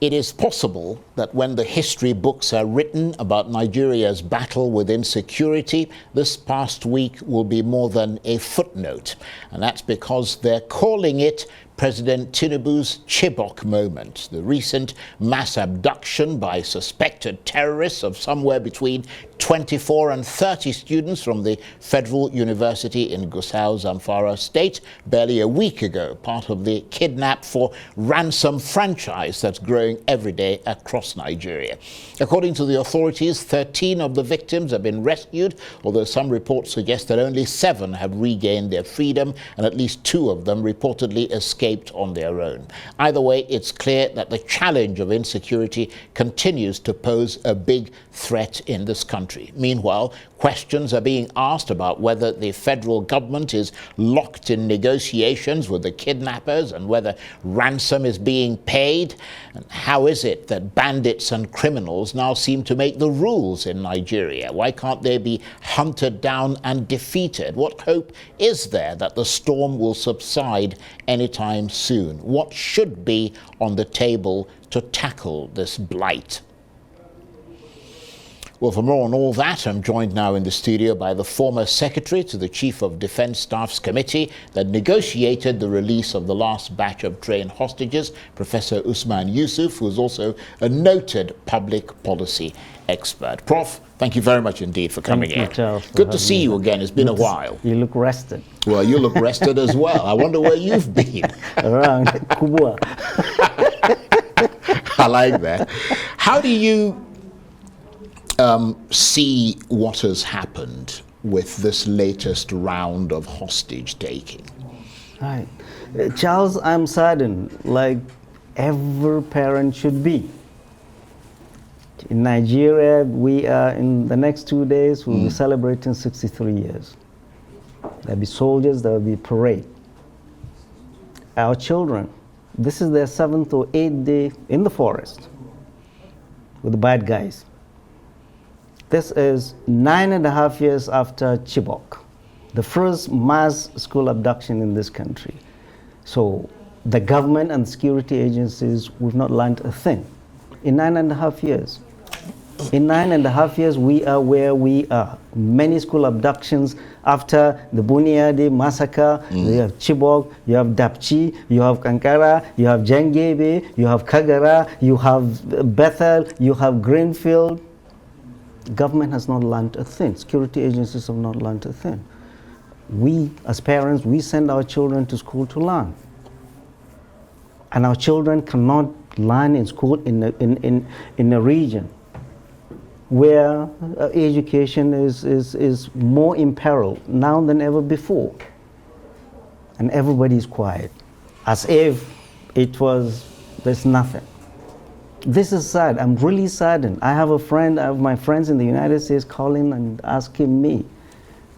It is possible that when the history books are written about Nigeria's battle with insecurity, this past week will be more than a footnote. And that's because they're calling it President Tinubu's Chibok moment, the recent mass abduction by suspected terrorists of somewhere between 24 and 30 students from the Federal University in Gusau, Zamfara State, barely a week ago, part of the kidnap for ransom franchise that's growing every day across Nigeria. According to the authorities, 13 of the victims have been rescued, although some reports suggest that only 7 have regained their freedom and at least 2 of them reportedly escaped on their own. Either way, it's clear that the challenge of insecurity continues to pose a big threat in this country. Meanwhile, questions are being asked about whether the federal government is locked in negotiations with the kidnappers and whether ransom is being paid. And how is it that bandits and criminals now seem to make the rules in Nigeria? Why can't they be hunted down and defeated? What hope is there that the storm will subside anytime soon? What should be on the table to tackle this blight? Well, for more on all that, I'm joined now in the studio by the former secretary to the Chief of Defense Staff's committee that negotiated the release of the last batch of trained hostages, Professor Usman Yusuf, who is also a noted public policy expert. Prof, thank you very much indeed for coming in. Charles, good to see you again. It's been a while. You look rested. Well, you look rested as well. I wonder where you've been. Around Kubwa. I like that. How do you see what has happened with this latest round of hostage taking? Right. Charles, I'm saddened, like every parent should be. In Nigeria, we are, in the next 2 days, we'll be celebrating 63 years. There'll be soldiers, there'll be parade. Our children, this is their 7th or 8th day in the forest with the bad guys. This is 9.5 years after Chibok, the first mass school abduction in this country. So the government and security agencies, we've not learned a thing in 9.5 years. In 9.5 years, we are where we are. Many school abductions after the Buniadi massacre. You have Chibok, you have Dapchi, you have Kankara, you have Jangebe, you have Kagara, you have Bethel, you have Greenfield. Government has not learned a thing. Security agencies have not learned a thing. We, as parents, we send our children to school to learn. And our children cannot learn in school in a region where education is more in peril now than ever before. And everybody is quiet, as if there's nothing. This is sad. I'm really saddened. I have my friends in the United States calling and asking me.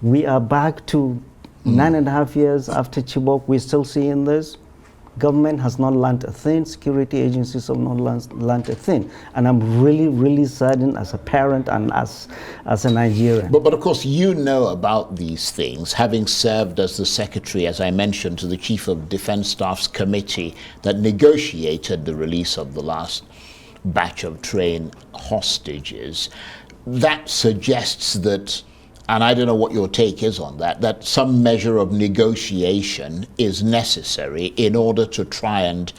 We are back to 9.5 years after Chibok. We're still seeing this. Government has not learned a thing. Security agencies have not learned a thing. And I'm really, really saddened as a parent and as a Nigerian. But of course, you know about these things, having served as the secretary, as I mentioned, to the Chief of Defense Staff's committee that negotiated the release of the last batch of trained hostages. That suggests that, and I don't know what your take is on that, that some measure of negotiation is necessary in order to try and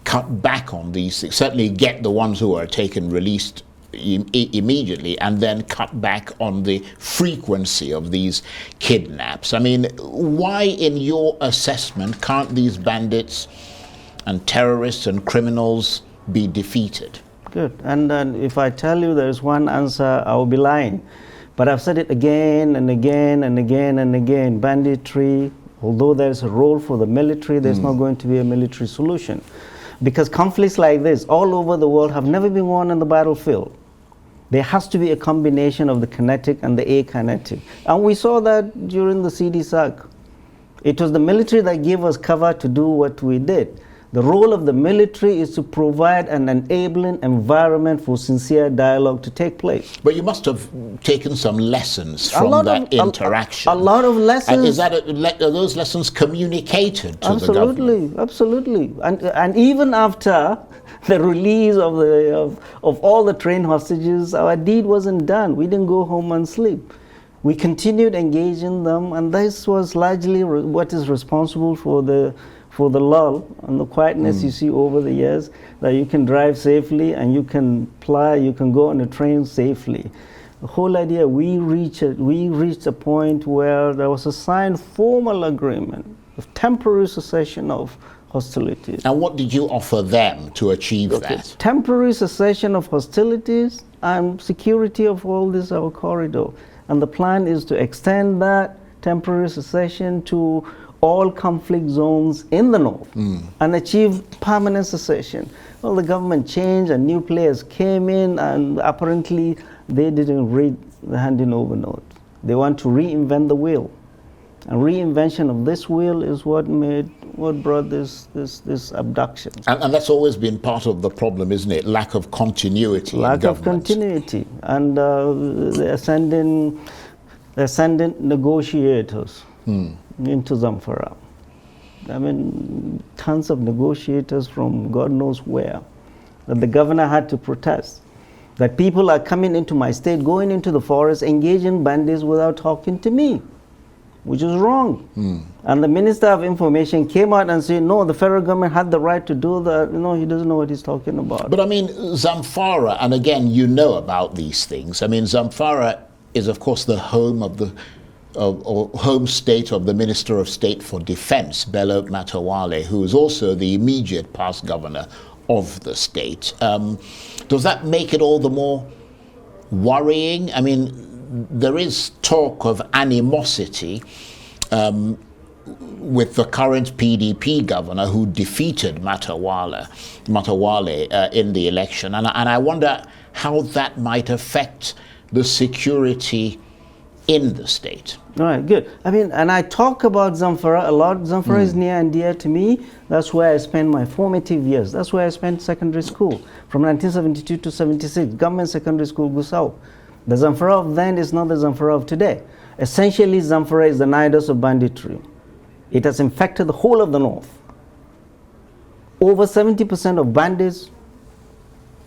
cut back on these things, certainly get the ones who are taken released immediately, and then cut back on the frequency of these kidnaps. I mean, why, in your assessment, can't these bandits and terrorists and criminals be defeated? Good. And if I tell you there's one answer, I will be lying. But I've said it again and again and again and again. Banditry, although there's a role for the military, there's not going to be a military solution. Because conflicts like this all over the world have never been won on the battlefield. There has to be a combination of the kinetic and the akinetic. And we saw that during the CD-SAC. It was the military that gave us cover to do what we did. The role of the military is to provide an enabling environment for sincere dialogue to take place. But you must have taken some lessons from that interaction. A lot of lessons. And are those lessons communicated to the government? Absolutely. And even after the release of all the trained hostages, our deed wasn't done. We didn't go home and sleep. We continued engaging them, and this was largely what is responsible for the lull and the quietness you see over the years, that you can drive safely and you can go on a train safely. The whole idea, we reached a point where there was a signed formal agreement of temporary cessation of hostilities. And what did you offer them to achieve that? Temporary cessation of hostilities and security of all this, our corridor. And the plan is to extend that temporary cessation to all conflict zones in the north and achieve permanent cessation. Well, the government changed and new players came in, and apparently they didn't read the handing over note. They want to reinvent the wheel. And reinvention of this wheel is what brought this abduction. And that's always been part of the problem, isn't it? Lack of continuity. Lack of continuity. And they're sending negotiators into Zamfara. I mean, tons of negotiators from God knows where. That the governor had to protest. That people are coming into my state, going into the forest, engaging bandits without talking to me, which is wrong. And the Minister of Information came out and said, no, the federal government had the right to do that. No, he doesn't know what he's talking about. But I mean, Zamfara, and again, you know about these things. I mean, Zamfara is, of course, the home of or home state of the Minister of State for Defense, Bello Matawalle, who is also the immediate past governor of the state. Does that make it all the more worrying? I mean, there is talk of animosity with the current PDP governor who defeated Matawalle in the election. And I wonder how that might affect the security in the state. All right, good. I mean, and I talk about Zamfara a lot. Zamfara is near and dear to me. That's where I spent my formative years. That's where I spent secondary school from 1972 to 76, government secondary school, Gusau. The Zamfara of then is not the Zamfara of today. Essentially, Zamfara is the nidus of banditry. It has infected the whole of the north. Over 70% of bandits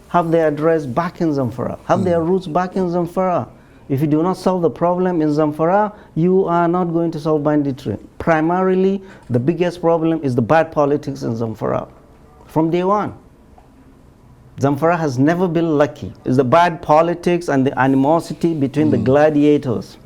have their address back in Zamfara, have their roots back in Zamfara. If you do not solve the problem in Zamfara, you are not going to solve banditry. Primarily, the biggest problem is the bad politics in Zamfara. From day one, Zamfara has never been lucky. It's the bad politics and the animosity between the gladiators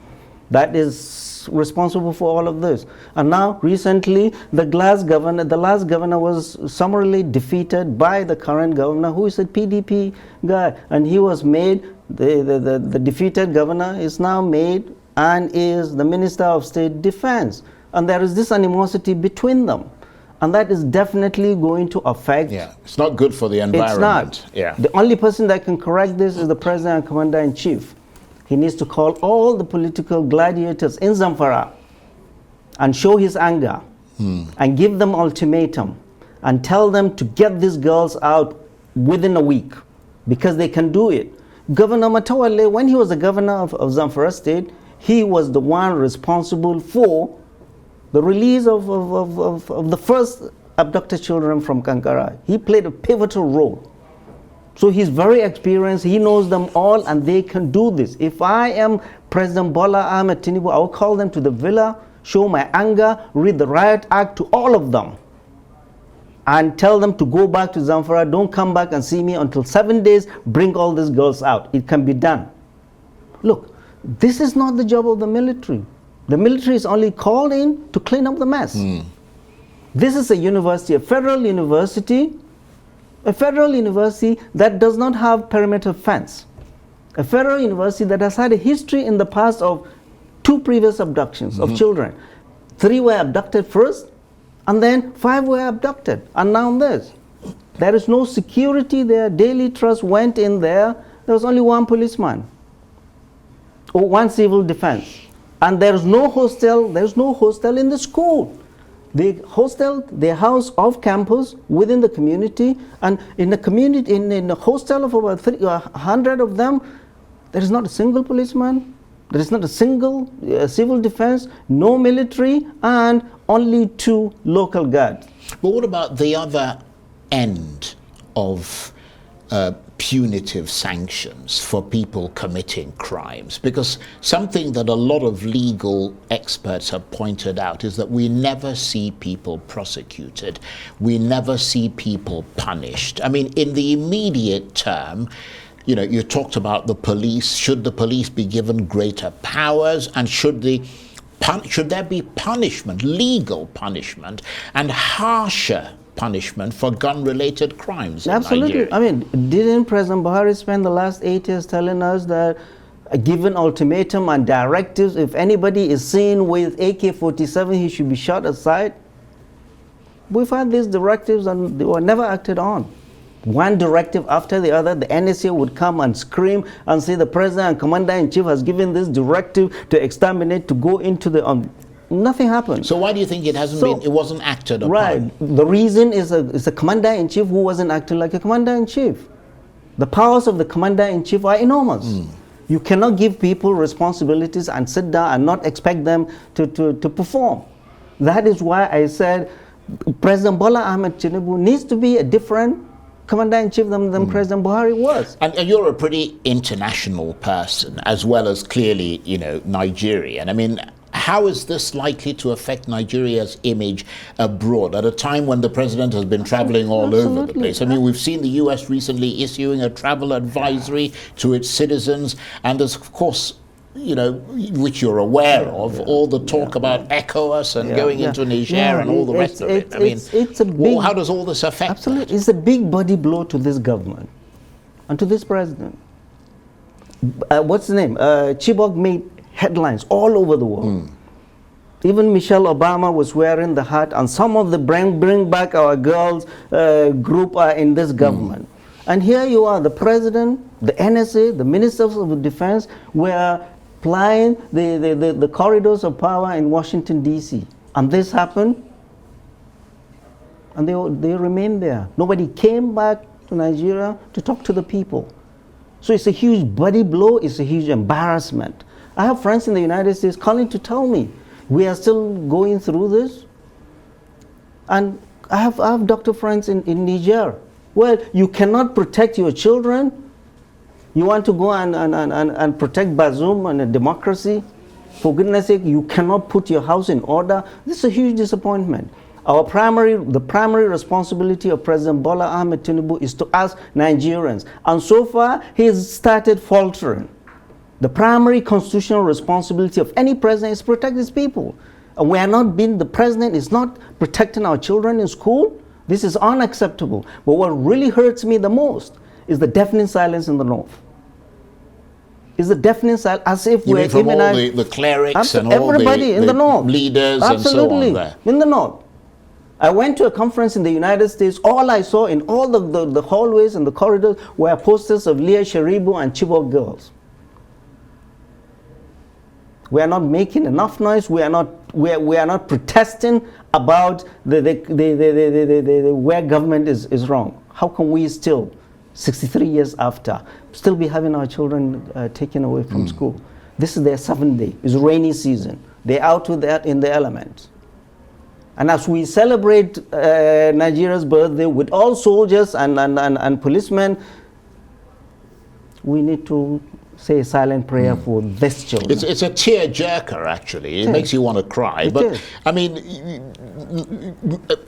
that is responsible for all of this. And now, recently, the last governor was summarily defeated by the current governor, who is a PDP guy, and he was made. The defeated governor is now made and is the Minister of State Defense. And there is this animosity between them. And that is definitely going to affect... Yeah, it's not good for the environment. It's not. Yeah. The only person that can correct this is the President and Commander-in-Chief. He needs to call all the political gladiators in Zamfara and show his anger and give them ultimatum and tell them to get these girls out within a week, because they can do it. Governor Matawalle, when he was the governor of Zamfara State, he was the one responsible for the release of the first abducted children from Kankara. He played a pivotal role. So he's very experienced, he knows them all, and they can do this. If I am President Bola Ahmed Tinubu, I will call them to the villa, show my anger, read the riot act to all of them, and tell them to go back to Zamfara, don't come back and see me until 7 days, bring all these girls out. It can be done. Look, this is not the job of the military. The military is only called in to clean up the mess. This is a university, a federal university that does not have perimeter fence. A federal university that has had a history in the past of 2 previous abductions of children. 3 were abducted first, and then 5 were abducted, and now this. There is no security there. Daily Trust went in there. There was only 1 policeman or 1 civil defense. And there's no hostel in the school. They hostel, they house off campus within the community, and in the community, in a hostel of about 100 of them, there is not a single policeman, there is not a single civil defense, no military, and only 2 local guards. But what about the other end of punitive sanctions for people committing crimes? Because something that a lot of legal experts have pointed out is that we never see people prosecuted. We never see people punished. I mean, in the immediate term, you know, you talked about the police. Should the police be given greater powers, and should there be punishment, legal punishment, and harsher punishment for gun-related crimes in Absolutely. Nigeria? I mean, didn't President Buhari spend the last 8 years telling us that given ultimatum and directives, if anybody is seen with AK-47, he should be shot aside? We've had these directives and they were never acted on. One directive after the other, the NSA would come and scream and say the President and Commander-in-Chief has given this directive to exterminate, to go into the... nothing happened. So why do you think it wasn't acted upon? Right. The reason is a Commander-in-Chief who wasn't acting like a Commander-in-Chief. The powers of the Commander-in-Chief are enormous. You cannot give people responsibilities and sit down and not expect them to perform. That is why I said President Bola Ahmed Tinubu needs to be a different Commander-in-Chief than President Buhari was. And you're a pretty international person, as well as clearly, you know, Nigerian. I mean, how is this likely to affect Nigeria's image abroad at a time when the president has been traveling all over the place? I mean, we've seen the US recently issuing a travel advisory to its citizens, and there's, of course, you know, which you're aware of, all the talk about ECOWAS and going into Niger and all the rest of it. I mean, it's a big, how does all this affect Absolutely. that? It's a big body blow to this government and to this president. What's the name? Chibok made headlines all over the world. Even Michelle Obama was wearing the hat, and some of the Bring Back Our Girls group are in this government. And here you are, the president, the NSA, the ministers of defense were plying the corridors of power in Washington, D.C. And this happened, and they remained there. Nobody came back to Nigeria to talk to the people. So it's a huge body blow, it's a huge embarrassment. I have friends in the United States calling to tell me, we are still going through this. And I have doctor friends in Niger. Well, you cannot protect your children. You want to go and protect Bazoum and a democracy. For goodness sake, you cannot put your house in order. This is a huge disappointment. The primary responsibility of President Bola Ahmed Tinubu is to ask Nigerians. And so far, he has started faltering. The primary constitutional responsibility of any president is to protect his people. And the president is not protecting our children in school. This is unacceptable. But what really hurts me the most is the deafening silence in the north. Is the deafening silence, as if we're from all the clerics and all everybody in the north, leaders absolutely, and so on there. In the north. I went to a conference in the United States. All I saw in all the hallways and the corridors were posters of Leah Sharibu and Chibok girls. We are not making enough noise. We are not protesting about where government is wrong. How can we still, 63 years after, still be having our children taken away from school? This is their 7th day. It's rainy season. They're out with that in the elements. And as we celebrate Nigeria's birthday with all soldiers and policemen, we need to say a silent prayer for this children. It's a tear-jerker, actually. It makes you want to cry. But, I mean,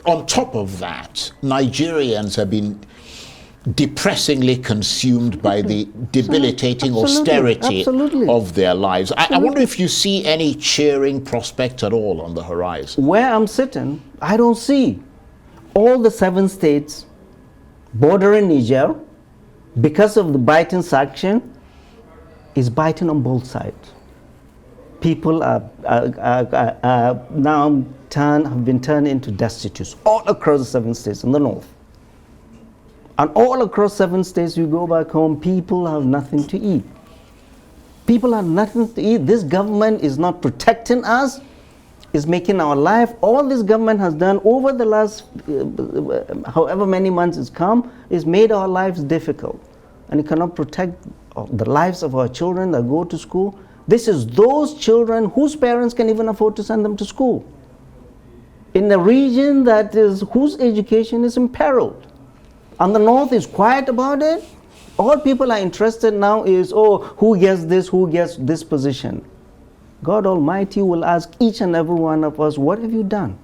on top of that, Nigerians have been depressingly consumed by the debilitating austerity of their lives. I wonder if you see any cheering prospect at all on the horizon. Where I'm sitting, I don't see. All the 7 states bordering Niger, because of the Biden sanction, is biting on both sides. People have been turned into destitutes all across the 7 states in the north. And all across 7 states, you go back home, people have nothing to eat. People have nothing to eat. This government is not protecting us. is making our life, all this government has done over the last however many months it's come, is made our lives difficult. And it cannot protect the lives of our children that go to school. This is those children whose parents can even afford to send them to school, in a region that is, whose education is imperiled. And the North is quiet about it. All people are interested now is, oh, who gets this position. God Almighty will ask each and every one of us, what have you done?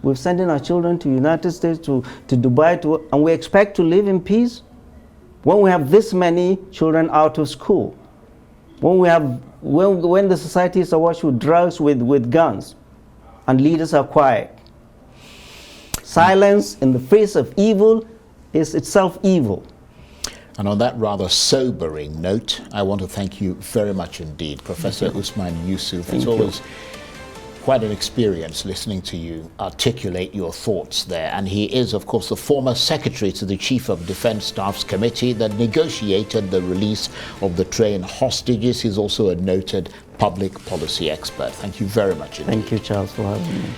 We've sent in our children to the United States, to Dubai, and we expect to live in peace when we have this many children out of school. When the society is awash with drugs, with guns, and leaders are quiet. Silence in the face of evil is itself evil. And on that rather sobering note, I want to thank you very much indeed, Professor Usman Yusuf. It's always quite an experience listening to you articulate your thoughts there. And he is, of course, the former secretary to the Chief of Defense Staff's committee that negotiated the release of the train hostages. He's also a noted public policy expert. Thank you very much indeed. Thank you, Charles, for having me.